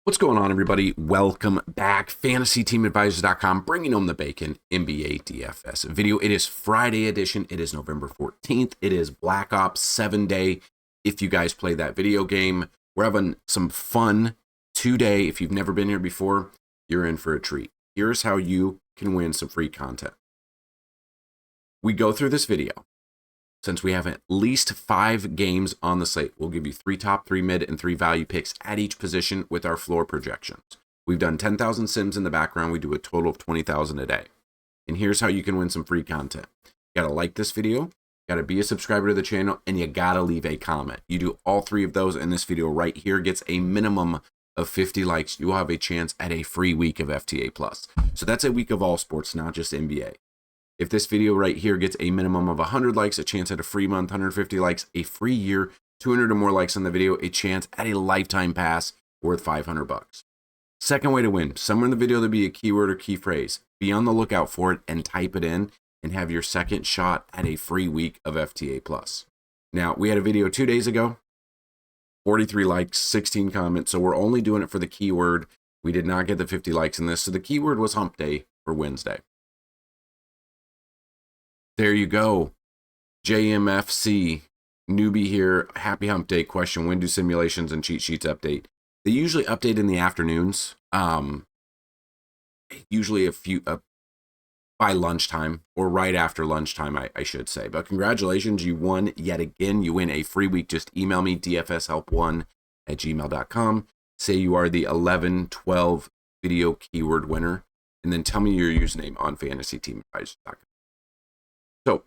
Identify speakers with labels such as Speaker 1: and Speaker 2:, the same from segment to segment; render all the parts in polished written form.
Speaker 1: What's going on, everybody? Welcome back. FantasyTeamAdvisors.com, bringing home the bacon, NBA DFS video. It is Friday edition. It is November 14th. It is Black Ops 7 day. If you guys play that video game, we're having some fun today. If you've never been here before, you're in for a treat. Here's how you can win some free content. We go through this video. Since we have at least 5 games on the slate, we'll give you 3 top, 3 mid, and 3 value picks at each position with our floor projections. We've done 10,000 sims in the background. We do a total of 20,000 a day. And here's how you can win some free content. You gotta like this video, you gotta be a subscriber to the channel, and you gotta leave a comment. You do all 3 of those, and this video right here gets a minimum of 50 likes. You will have a chance at a free week of FTA Plus. So that's a week of all sports, not just NBA. If this video right here gets a minimum of 100 likes, a chance at a free month, 150 likes, a free year, 200 or more likes on the video, a chance at a lifetime pass worth 500 bucks. Second way to win, somewhere in the video there'll be a keyword or key phrase. Be on the lookout for it and type it in and have your second shot at a free week of FTA Plus. Now, we had a video 2 days ago, 43 likes, 16 comments, so we're only doing it for the keyword. We did not get the 50 likes in this, so the keyword was hump day for Wednesday. There you go. JMFC, newbie here, happy hump day question. When do simulations and cheat sheets update? They usually update in the afternoons. Usually by lunchtime or right after lunchtime, I should say. But congratulations, you won yet again. You win a free week. Just email me, dfshelp1@gmail.com. Say you are the 11-12 video keyword winner, and then tell me your username on FantasyTeamAdvisors.com. So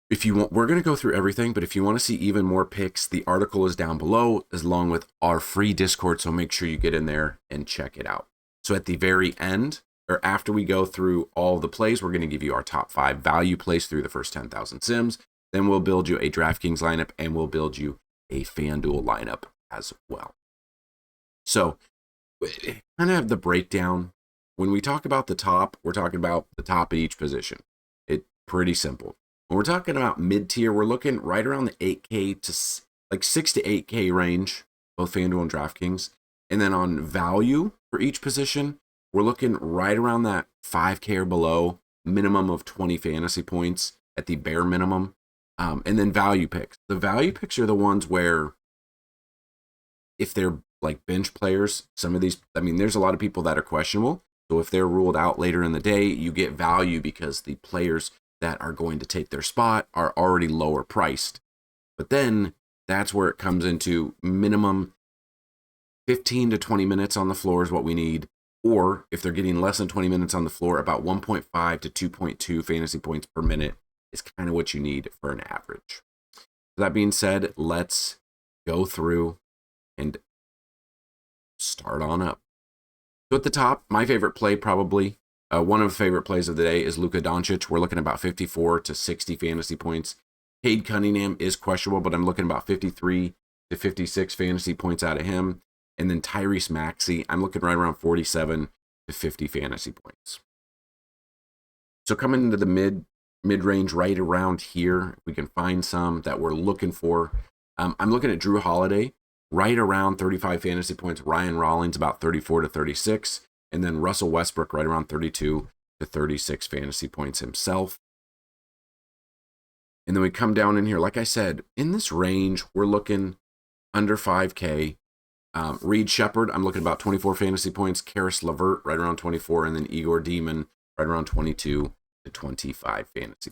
Speaker 1: if you want, we're going to go through everything, but if you want to see even more picks, the article is down below, along with our free Discord. So make sure you get in there and check it out. So at the very end, or after we go through all the plays, we're going to give you our top 5 value plays through the first 10,000 sims. Then we'll build you a DraftKings lineup, and we'll build you a Fanduel lineup as well. So kind of have the breakdown. When we talk about the top, we're talking about the top at each position. Pretty simple. When we're talking about mid-tier, we're looking right around the 8K to like 6 to 8K range, both FanDuel and DraftKings. And then on value for each position, we're looking right around that 5K or below, minimum of 20 fantasy points at the bare minimum. And then value picks. The value picks are the ones where if they're like bench players, some of these, I mean, there's a lot of people that are questionable. So if they're ruled out later in the day, you get value because the players that are going to take their spot are already lower priced. But then that's where it comes into minimum 15 to 20 minutes on the floor is what we need. Or if they're getting less than 20 minutes on the floor, about 1.5 to 2.2 fantasy points per minute is kind of what you need for an average. So that being said, let's go through and start on up. So at the top, my favorite play probably, one of the favorite plays of the day is Luka Doncic. We're looking at about 54 to 60 fantasy points. Cade Cunningham is questionable, but I'm looking about 53 to 56 fantasy points out of him. And then Tyrese Maxey, I'm looking right around 47 to 50 fantasy points. So coming into the mid-range right around here, we can find some that we're looking for. I'm looking at Drew Holiday, right around 35 fantasy points. Ryan Rollins, about 34 to 36. And then Russell Westbrook right around 32 to 36 fantasy points himself. And then we come down in here. Like I said, in this range, we're looking under 5K. Reed Shepard, I'm looking about 24 fantasy points. Karis LeVert right around 24. And then Igor Demon right around 22 to 25 fantasy.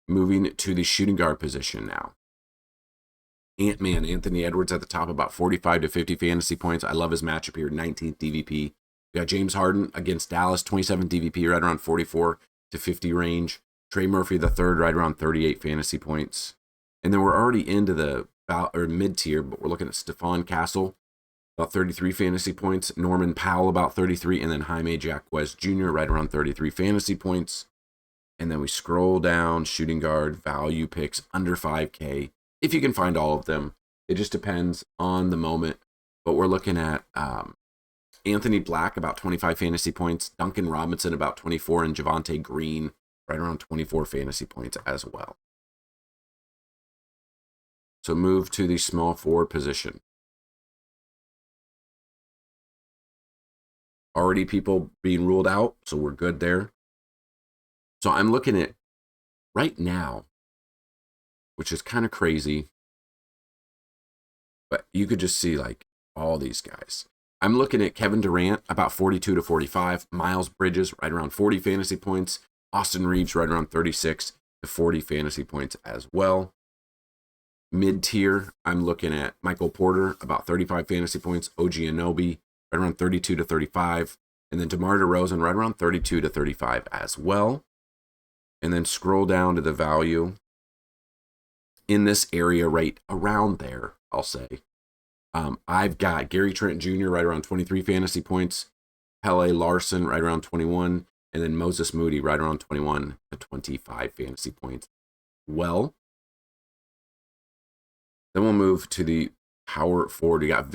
Speaker 1: Moving to the shooting guard position now. Ant-Man, Anthony Edwards at the top, about 45 to 50 fantasy points. I love his matchup here, 19th DVP. We got James Harden against Dallas, 27 DVP, right around 44 to 50 range. Trey Murphy the third, right around 38 fantasy points. And then we're already into the mid-tier, but we're looking at Stephon Castle, about 33 fantasy points. Norman Powell, about 33. And then Jaime Jaquez Jr., right around 33 fantasy points. And then we scroll down, shooting guard, value picks, under 5K. If you can find all of them, it just depends on the moment. But we're looking at Anthony Black, about 25 fantasy points. Duncan Robinson, about 24. And Javonte Green, right around 24 fantasy points as well. So move to the small forward position. already people being ruled out, so we're good there. So I'm looking at right now, which is kind of crazy, but you could just see like all these guys. I'm looking at Kevin Durant, about 42 to 45. Miles Bridges, right around 40 fantasy points. Austin Reeves, right around 36 to 40 fantasy points as well. Mid-tier, I'm looking at Michael Porter, about 35 fantasy points. OG Anunoby, right around 32 to 35. And then DeMar DeRozan, right around 32 to 35 as well. And then scroll down to the value in this area right around there, I'll say. I've got Gary Trent Jr. right around 23 fantasy points. Pele Larson right around 21. And then Moses Moody right around 21 to 25 fantasy points. Well, then we'll move to the power forward. We got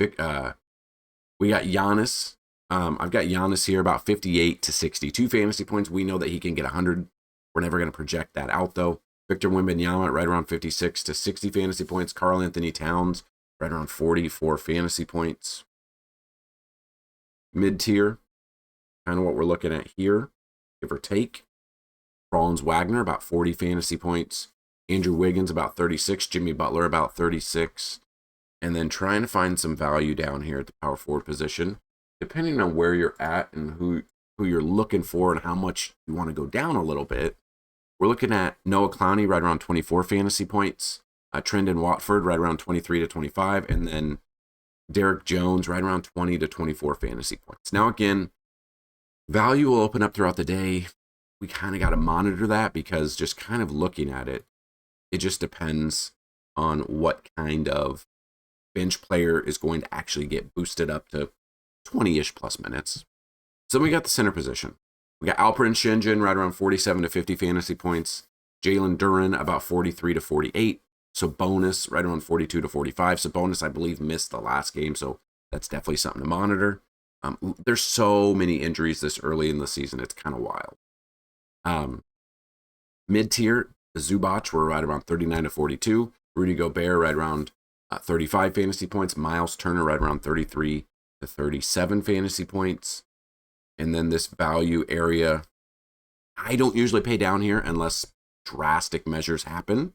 Speaker 1: Giannis. I've got Giannis here about 58 to 62 fantasy points. We know that he can get 100. We're never going to project that out though. Victor Wembanyama right around 56 to 60 fantasy points. Karl Anthony Towns right around 44 fantasy points. Mid-tier, kind of what we're looking at here, give or take. Franz Wagner about 40 fantasy points. Andrew Wiggins about 36. Jimmy Butler about 36. And then trying to find some value down here at the power forward position, depending on where you're at and who you're looking for and how much you want to go down a little bit. We're looking at Noah Clowney right around 24 fantasy points. Trendon Watford right around 23 to 25. And then Derek Jones right around 20 to 24 fantasy points. Now, again, value will open up throughout the day. We kind of got to monitor that because just kind of looking at it, it just depends on what kind of bench player is going to actually get boosted up to 20-ish plus minutes. So then we got the center position. We got Alperen Sengun right around 47 to 50 fantasy points. Jalen Duren about 43 to 48. Sabonis right around 42 to 45. Sabonis, I believe, missed the last game, so that's definitely something to monitor. There's so many injuries this early in the season. It's kind of wild. Mid-tier, the Zubac were right around 39 to 42. Rudy Gobert right around 35 fantasy points. Miles Turner right around 33 to 37 fantasy points. And then this value area, I don't usually pay down here unless drastic measures happen.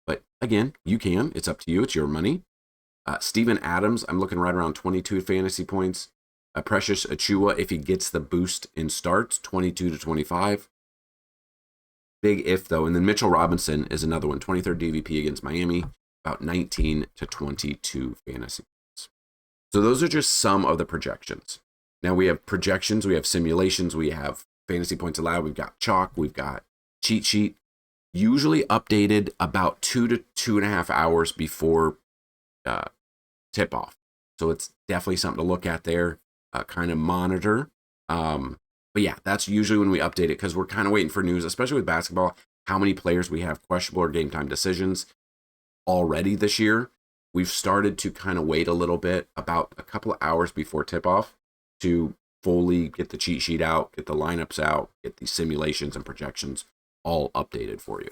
Speaker 1: But again, you can. It's up to you. It's your money. Steven Adams, I'm looking right around 22 fantasy points. Precious Achua, if he gets the boost in starts, 22 to 25. Big if, though. And then Mitchell Robinson is another one, 23rd DVP against Miami, about 19 to 22 fantasy points. So those are just some of the projections. Now we have projections, we have simulations, we have fantasy points allowed, we've got chalk, we've got cheat sheet, usually updated about 2 to 2.5 hours before tip off. So it's definitely something to look at there, kind of monitor. But yeah, that's usually when we update it because we're kind of waiting for news, especially with basketball, how many players we have questionable or game time decisions already this year. We've started to kind of wait a little bit, about a couple of hours before tip off, to fully get the cheat sheet out, get the lineups out, get the simulations and projections all updated for you.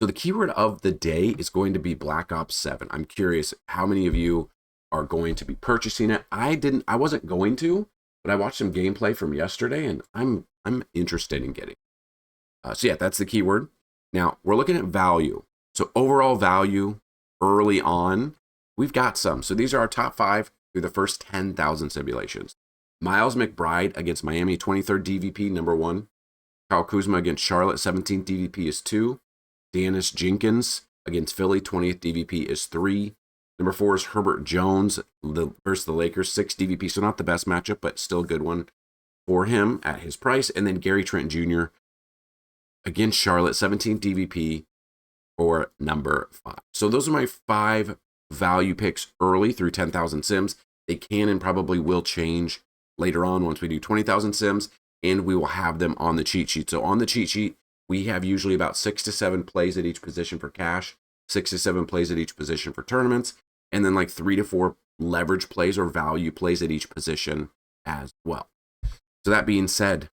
Speaker 1: So the keyword of the day is going to be Black Ops 7. I'm curious how many of you are going to be purchasing it. I wasn't going to, but I watched some gameplay from yesterday and I'm interested in getting it. So yeah, that's the keyword. Now we're looking at value. So overall value early on, we've got some. So these are our top 5 through the first 10,000 simulations. Miles McBride against Miami, 23rd DVP, number 1. Kyle Kuzma against Charlotte, 17th DVP is 2. Dennis Jenkins against Philly, 20th DVP is 3. Number 4 is Herbert Jones versus the Lakers, 6 DVP. So not the best matchup, but still a good one for him at his price. And then Gary Trent Jr. against Charlotte, 17th DVP for number 5. So those are my 5 value picks early through 10,000 sims. They can and probably will change later on once we do 20,000 sims, and we will have them on the cheat sheet. So on the cheat sheet, we have usually about 6 to 7 plays at each position for cash, 6 to 7 plays at each position for tournaments, and then like 3 to 4 leverage plays or value plays at each position as well. So that being said,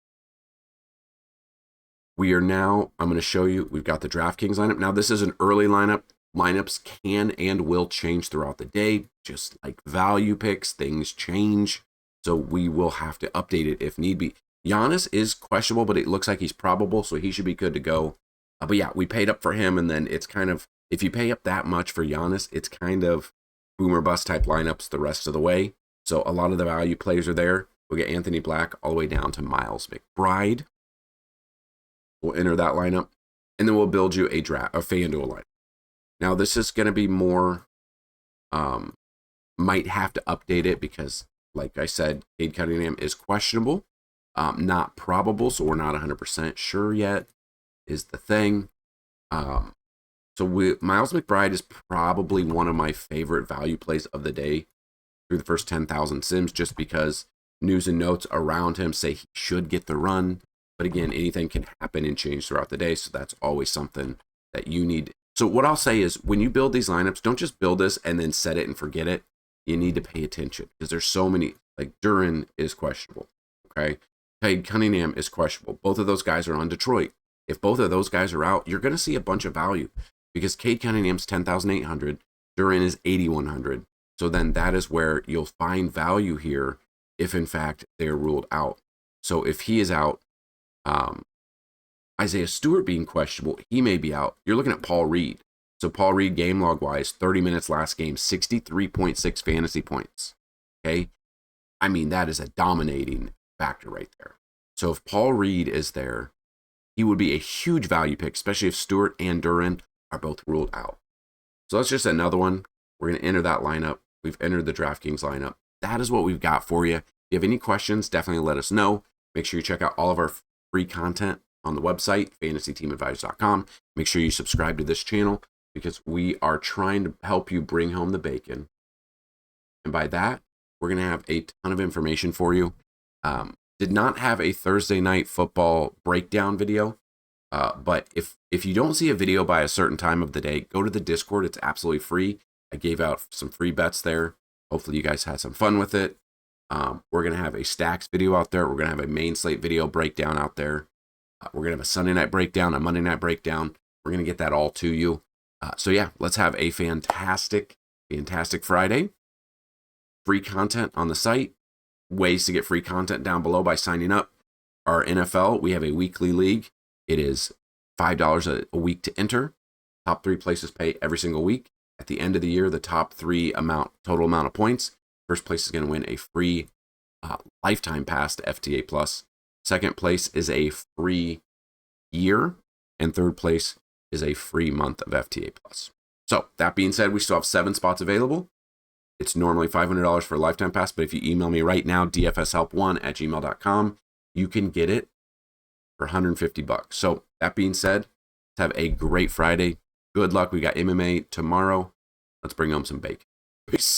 Speaker 1: I'm going to show you, we've got the DraftKings lineup. Now this is an early lineup. Lineups can and will change throughout the day, just like value picks, things change. So we will have to update it if need be. Giannis is questionable, but it looks like he's probable, so he should be good to go. But yeah, we paid up for him, and then it's kind of, if you pay up that much for Giannis, it's kind of boomer bust type lineups the rest of the way. So a lot of the value players are there. We'll get Anthony Black all the way down to Miles McBride. We'll enter that lineup, and then we'll build you a FanDuel lineup. Now this is going to be more, might have to update it because, like I said, Cade Cunningham is questionable, not probable, so we're not 100% sure yet is the thing. Miles McBride is probably one of my favorite value plays of the day through the first 10,000 sims, just because news and notes around him say he should get the run. But again, anything can happen and change throughout the day, so that's always something that you need. So what I'll say is, when you build these lineups, don't just build this and then set it and forget it. You need to pay attention because there's so many. Like Duran is questionable. Okay, Cade Cunningham is questionable. Both of those guys are on Detroit. If both of those guys are out, you're going to see a bunch of value because Cade Cunningham's 10,800, Duran is 8,100. So then that is where you'll find value here if in fact they're ruled out. So if he is out, Isaiah Stewart being questionable, he may be out. You're looking at Paul Reed. So Paul Reed, game log wise, 30 minutes last game, 63.6 fantasy points. Okay. I mean, that is a dominating factor right there. So if Paul Reed is there, he would be a huge value pick, especially if Stewart and Duran are both ruled out. So that's just another one. We're going to enter that lineup. We've entered the DraftKings lineup. That is what we've got for you. If you have any questions, definitely let us know. Make sure you check out all of our free content on the website, fantasyteamadvisors.com. Make sure you subscribe to this channel because we are trying to help you bring home the bacon. And by that, we're going to have a ton of information for you. Did not have a Thursday night football breakdown video, but if you don't see a video by a certain time of the day, go to the Discord. It's absolutely free. I gave out some free bets there. Hopefully you guys had some fun with it. We're going to have a stacks video out there. We're going to have a main slate video breakdown out there. We're going to have a Sunday night breakdown, a Monday night breakdown. We're going to get that all to you. So yeah, let's have a fantastic Friday. Free content on the site. Ways to get free content down below by signing up. Our NFL, we have a weekly league. It is $5 a week to enter. Top 3 places pay every single week. At the end of the year, the top 3 total amount of points. First place is going to win a free lifetime pass to FTA Plus. Second place is a free year. And third place is a free month of FTA Plus. So that being said, we still have 7 spots available. It's normally $500 for a lifetime pass, but if you email me right now, dfshelp1@gmail.com, you can get it for $150. So that being said, let's have a great Friday. Good luck. We got MMA tomorrow. Let's bring home some bacon. Peace.